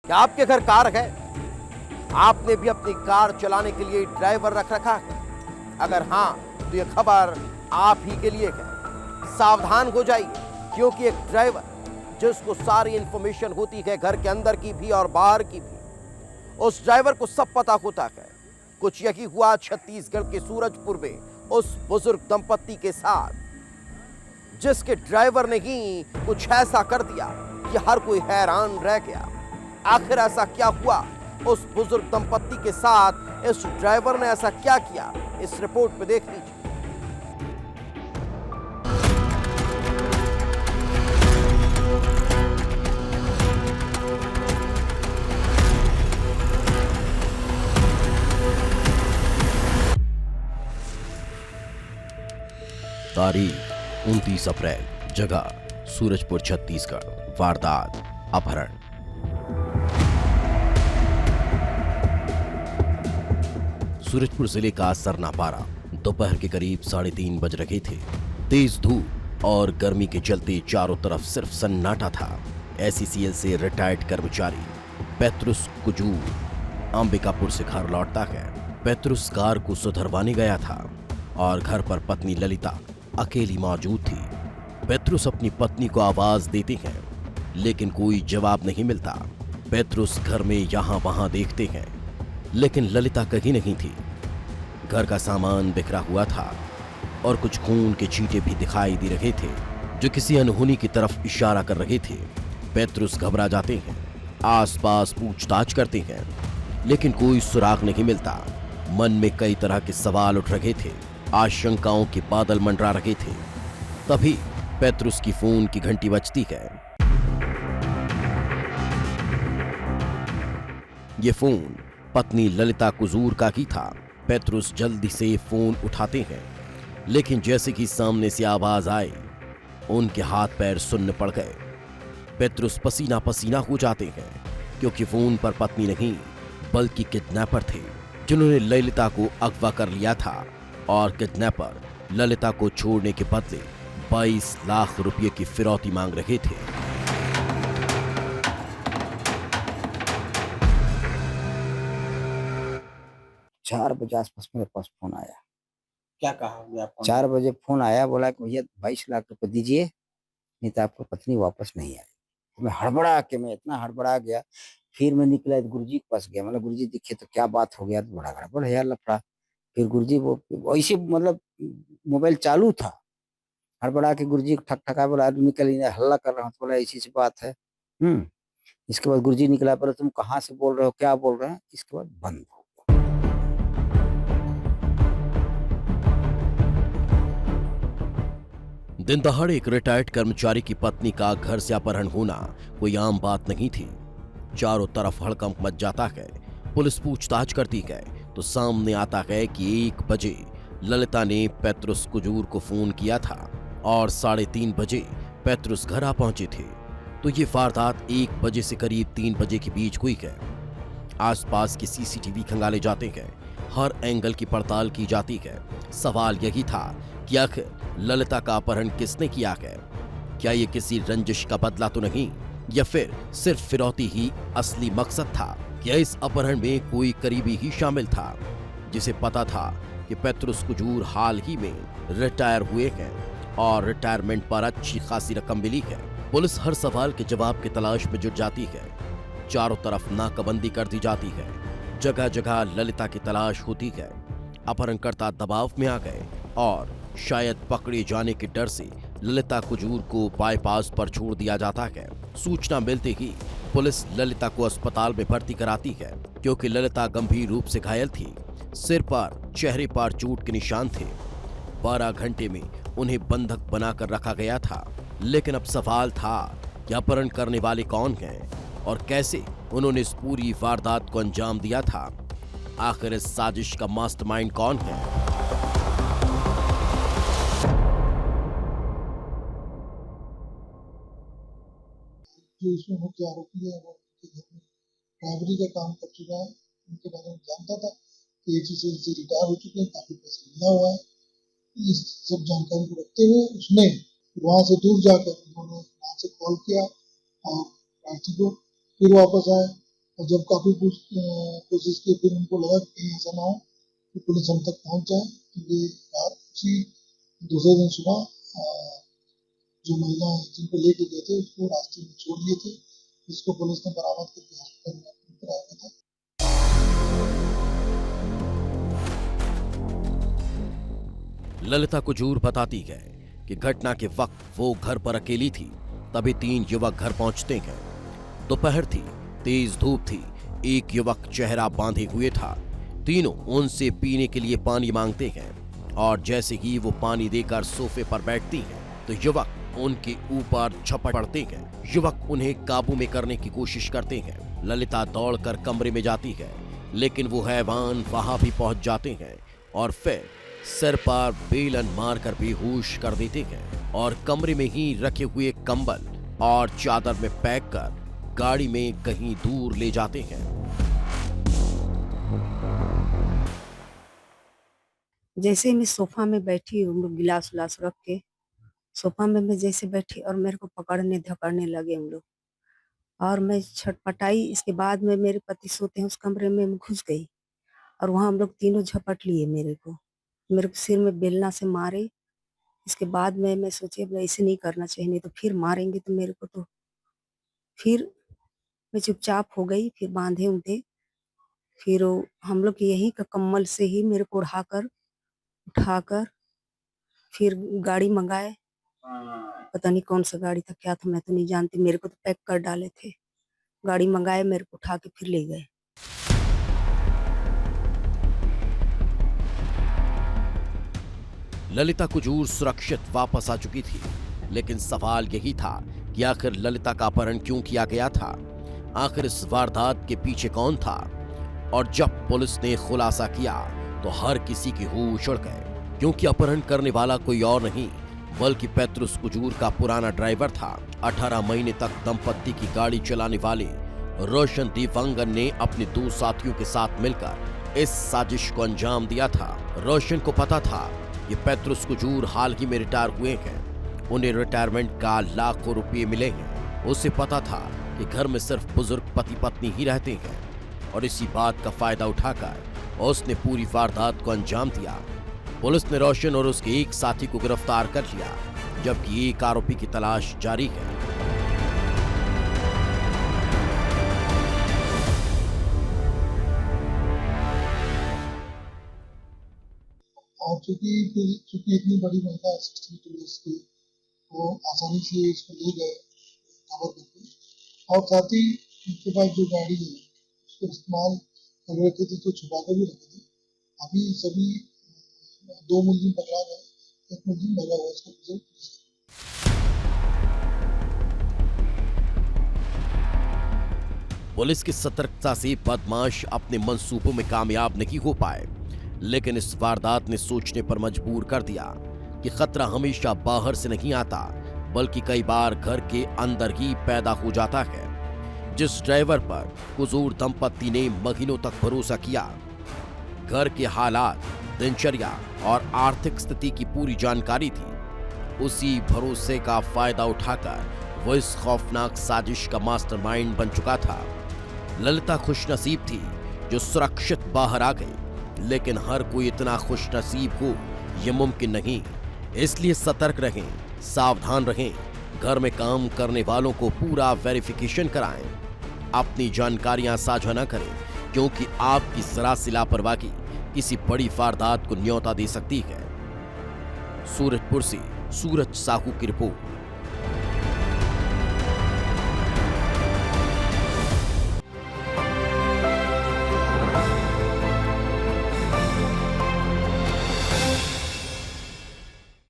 क्या आपके घर कार है? आपने भी अपनी कार चलाने के लिए ड्राइवर रख रखा है? अगर हां, तो यह खबर आप ही के लिए है। सावधान हो जाइए, क्योंकि एक ड्राइवर जिसको सारी इंफॉर्मेशन होती है घर के अंदर की भी और बाहर की भी, उस ड्राइवर को सब पता होता है। कुछ यही हुआ छत्तीसगढ़ के सूरजपुर में उस बुजुर्ग दंपत्ति के साथ, जिसके ड्राइवर ने ही कुछ ऐसा कर दिया कि हर कोई हैरान रह गया। आखिर ऐसा क्या हुआ उस बुजुर्ग दंपत्ति के साथ? इस ड्राइवर ने ऐसा क्या किया? इस रिपोर्ट में देख लीजिए। तारीख 29 अप्रैल, जगह सूरजपुर छत्तीसगढ़, वारदात अपहरण। सूरजपुर जिले का सरनापारा दोपहर के करीब 3:30 बज रहे थे। तेज धूप और गर्मी के चलते चारों तरफ सिर्फ सन्नाटा था। एसईसीएल से रिटायर्ड कर्मचारी पेत्रुस कुजूर अंबिकापुर से घर लौटता है। पेत्रुस कार को सुधरवाने गया था और घर पर पत्नी ललिता अकेली मौजूद थी। पेत्रुस अपनी पत्नी को आवाज देते हैं, लेकिन कोई जवाब नहीं मिलता। पेत्रुस घर में यहां वहां देखते हैं, लेकिन ललिता कहीं नहीं थी। घर का सामान बिखरा हुआ था और कुछ खून के छींटे भी दिखाई दे रहे थे, जो किसी अनहोनी की तरफ इशारा कर रहे थे। पेत्रुस घबरा जाते हैं, आसपास पूछताछ करते हैं, लेकिन कोई सुराग नहीं मिलता। मन में कई तरह के सवाल उठ रहे थे, आशंकाओं के बादल मंडरा रहे थे। तभी पेत्रुस की फोन की घंटी बजती है। ये फोन पत्नी ललिता कुजूर का ही था। पेत्रुस जल्दी से फोन उठाते हैं, लेकिन जैसे ही सामने से आवाज आई, उनके हाथ पैर सुन्न पड़ गए। पेत्रुस पसीना पसीना हो जाते हैं, क्योंकि फोन पर पत्नी नहीं बल्कि किडनैपर थे, जिन्होंने ललिता को अगवा कर लिया था और किडनैपर ललिता को छोड़ने के बदले 22 लाख रुपए की फिरौती मांग रहे थे। 4 बजे आसपास मेरे पास फोन आया। क्या कहा भैया आपको? 4 बजे फोन आया, बोला कि भैया 22 लाख रुपए दीजिए, नहीं तो आपको पत्नी वापस नहीं आएगी। तो मैं इतना हड़बड़ा गया। फिर मैं निकला तो गुरुजी के पास गया। मतलब गुरुजी दिखे तो क्या बात हो गया, तो बड़ा गड़बड़ है यार, लफड़ा। फिर गुरुजी वो वैसे मतलब मोबाइल चालू था, हड़बड़ा के गुरुजी को ठक बोला निकल, हल्ला कर रहा हूँ। तो बोला ऐसी सी बात है। इसके बाद गुरुजी निकला, बोला तुम कहाँ से बोल रहे हो, क्या बोल रहे हैं। इसके बाद बंद हो। दिन दहाड़े एक रिटायर्ड कर्मचारी की पत्नी का घर से अपहरण होना कोई आम बात नहीं थी। चारों तरफ हड़कंप मच जाता है। पुलिस पूछताछ करती है तो सामने आता है कि 1 बजे ललिता ने पेत्रुस कुजूर को फोन किया था और 3:30 बजे पेत्रुस घर आ पहुंचे थे। तो ये वारदात 1 बजे से करीब 3 बजे के बीच हुई है। आसपास के सीसीटीवी खंगाले जाते हैं, हर एंगल की पड़ताल की जाती है। सवाल यही था कि आखिर ललिता का अपहरण किसने किया है? क्या ये किसी रंजिश का बदला तो नहीं, या फिर सिर्फ फिरौती ही असली मकसद था? क्या इस अपहरण में कोई करीबी ही शामिल था, जिसे पता था कि पेत्रुस कुजूर हाल ही में रिटायर हुए हैं और रिटायरमेंट पर अच्छी खासी रकम मिली है? पुलिस हर सवाल के जवाब की तलाश में जुट जाती है। चारों तरफ नाकाबंदी कर दी जाती है, जगह जगह ललिता की तलाश होती है। अपहरणकर्ता दबाव में आ गए और शायद पकड़े जाने के डर से ललिता कुजूर को बाईपास पर छोड़ दिया जाता है। सूचना मिलते ही पुलिस ललिता को अस्पताल में भर्ती कराती है, क्योंकि ललिता गंभीर रूप से घायल थी। सिर पर, चेहरे पर चोट के निशान थे। 12 घंटे में उन्हें बंधक बनाकर रखा गया था। लेकिन अब सवाल था कि अपहरण करने वाले कौन हैं और कैसे उन्होंने इस पूरी वारदात को अंजाम दिया था? आखिर इस साजिश का मास्टरमाइंड कौन है? जो इसमें मुख्य आरोपी है वो उनके घर में ड्राइवरी का काम कर चुका है। उनके बारे में जानता था कि एचईसीएल से रिटायर हो चुके हैं, काफी पैसे मिला हुआ है। इस सब जानकारी को रखते हुए उसने वहां से दूर जाकर उन्होंने वहां से कॉल किया और प्रार्थी को फिर वापस आए और जब काफी कोशिश की, फिर उनको लगा कि कहीं ऐसा ना हो कि पुलिस हम तक पहुंच जाए, क्योंकि रात उसी दूसरे दिन सुबह जो महिला जिनको लेके गए थे उसको रास्ते में छोड़ दिए थे, जिसको पुलिस ने बरामद करके हॉस्पिटल में कराया था। ललिता कुजूर बताती है कि घटना के वक्त वो घर पर अकेली थी। तभी 3 युवक घर पहुंचते हैं। दोपहर थी, तेज धूप थी। एक युवक चेहरा बांधे हुए था। तीनों उनसे पीने के लिए पानी मांगते हैं और जैसे ही वो पानी देकर सोफे पर बैठती हैं तो युवक उनके ऊपर झपट पड़ते हैं। युवक उन्हें काबू में करने की कोशिश करते हैं। ललिता दौड़कर कमरे में जाती है, लेकिन वो हैवान वहां भी पहुंच जाते हैं और फिर सिर पर बेलन मारकर बेहोश कर देते हैं और कमरे में ही रखे हुए कंबल और चादर में पैक कर गाड़ी में कहीं दूर ले जाते हैं। जैसे ही मैं सोफा में बैठी हूँ, गिलास उलास रख के सोफा में मैं जैसे बैठी और मेरे को पकड़ने धकड़ने लगे हम लोग और मैं छटपटाई। इसके बाद में मेरे पति सोते हैं उस कमरे में, मैं घुस गई और वहां हम लोग तीनों झपट लिए मेरे को सिर में बेलना से मारे। इसके बाद में मैं सोची अब ऐसे नहीं करना चाहिए, नहीं तो फिर मारेंगे तो मेरे को। तो फिर मैं चुपचाप हो गई। फिर बांधे उनके, फिर हम लोग यही का कम्बल से ही मेरे को उठाकर फिर गाड़ी मंगाए। पता नहीं कौन सा गाड़ी था, क्या था, मैं तो नहीं जानती। मेरे को तो पैक कर डाले थे। गाड़ी मंगाए, मेरे को उठा के फिर ले गए। ललिता कुजूर सुरक्षित वापस आ चुकी थी, लेकिन सवाल यही था कि आखिर ललिता का अपहरण क्यों किया गया था? आखिर इस वारदात के पीछे कौन था? और जब पुलिस ने खुलासा किया तो हर किसी के होश उड़ गए, क्योंकि अपहरण करने वाला कोई और नहीं बल्कि पेत्रुस कुजूर का पुराना ड्राइवर था। 18 महीने तक दंपत्ति की गाड़ी चलाने वाले रोशन दीवांगन ने अपने 2 साथियों के साथ मिलकर इस साजिश को अंजाम दिया था। रोशन को पता था ये पेत्रुस कुजूर हाल ही में रिटायर हुए हैं, उन्हें रिटायरमेंट का लाखों रुपये मिले हैं। उसे पता था कि घर में सिर्फ बुजुर्ग पति पत्नी ही रहते हैं और इसी बात का फायदा उठाकर उसने पूरी वारदात को अंजाम दिया। पुलिस ने रोशन और उसके एक साथी को गिरफ्तार कर लिया, जबकि एक आरोपी की तलाश जारी है। और चूंकि इतनी बड़ी महिला 62 इयर्स की, वो आसानी से इसको ले गए कवर करके, और साथ ही उनके पास जो गाड़ी है उसको इस्तेमाल कर रखे थे, तो छुपा कर भी रखे थे। अभी सभी 2 मुलजिम पकड़ा गए, 1 मुलजिम भगा हुआ इसका पीछे। पुलिस की सतर्कता से बदमाश अपने मंसूबों में कामयाब नहीं हो पाए, लेकिन इस वारदात ने सोचने पर मजबूर कर दिया कि खतरा हमेशा बाहर से नहीं आता, बल्कि कई बार घर के अंदर ही पैदा हो जाता है। जिस ड्राइवर पर कुजूर दंपत्ति ने महीनों तक भरोसा किया, घर के हालात, दिनचर्या और आर्थिक स्थिति की पूरी जानकारी थी, उसी भरोसे का फायदा उठाकर वो इस खौफनाक साजिश का मास्टरमाइंड बन चुका था। ललिता खुशनसीब थी जो सुरक्षित बाहर आ गई, लेकिन हर कोई इतना खुशनसीब हो यह मुमकिन नहीं। इसलिए सतर्क रहें, सावधान रहें, घर में काम करने वालों को पूरा वेरिफिकेशन कराएं, अपनी जानकारियां साझा न करें, क्योंकि आपकी जरा सी लापरवाही किसी बड़ी वारदात को न्योता दे सकती है। सूरजपुर से सूरज साहू की रिपोर्ट।